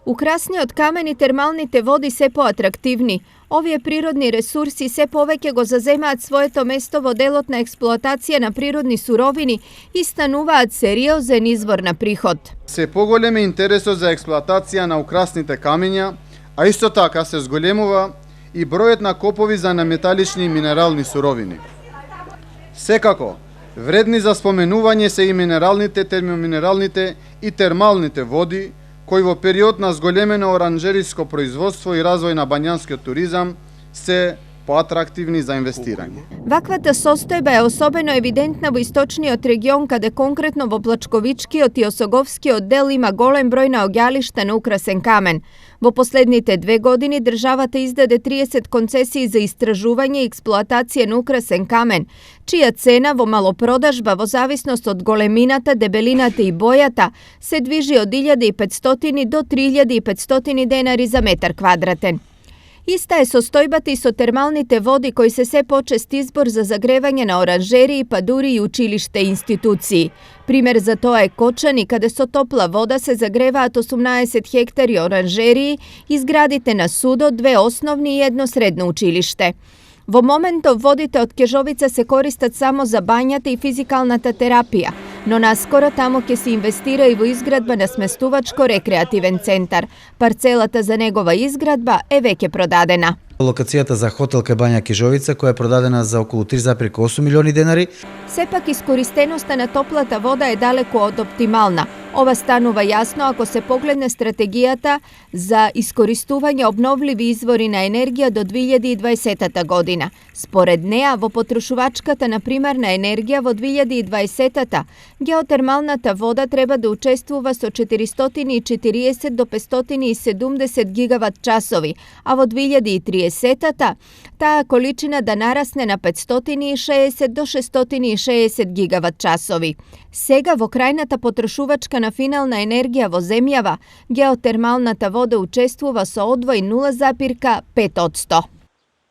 Ukrasni od kameni termalните води се поатрактивни. Овие природни ресурси се повеќе го заземаат своето место во делот на експлоатација на природни суровини и стануваат сериозен извор на приход. Се поголем е интересот за експлоатација на украсните камења, а исто така се зголемува и бројот на копови за неметалични и минерални суровини. Секако, вредни за споменување се и минералните, термоминералните и термалните води, кои во период на зголемено оранжериско производство и развој на бањанскиот туризам се поатрактивни за инвестирање. Ваквата состојба е особено евидентна во источниот регион, каде конкретно во Плачковичкиот и Осоговскиот дел има голем број на оѓалишта на украсен камен. Во последните 2 години државата издаде 30 концесии за истражување и експлоатација на украсен камен, чија цена во малопродажба во зависност од големината, дебелината и бојата се движи од 1500 до 3500 денари за метар квадратен. Иста е состојбата и со термалните води, кои се почест избор за загревање на оранжерии, па дури и училиште и институции. Пример за тоа е Кочани, каде со топла вода се загреваат 18 хектари оранжерии и зградите на судот, 2 основни и 1 средно училиште. Во моментов водите од Кежовица се користат само за бањата и физикалната терапија, но наскоро тамо ќе се инвестира и во изградба на сместувачко-рекреативен центар. Парцелата за негова изградба е веќе продадена. Локацијата за хотел кај бања Кежовица, која е продадена за околу 3,8 милиони денари. Сепак искористеноста на топлата вода е далеку од оптимална. Ова станува јасно ако се погледне стратегијата за искористување обновливи извори на енергија до 2020 година. Според неа, во потрошувачката на примарна енергија во 2020 геотермалната вода треба да учествува со 440 до 570 гигават часови, а во 2030 таа количина да нарасне на 560 до 660 гигават часови. Сега во крајната потрошувачка на финална енергија во земјава, геотермалната вода учествува со одвој 0,5%.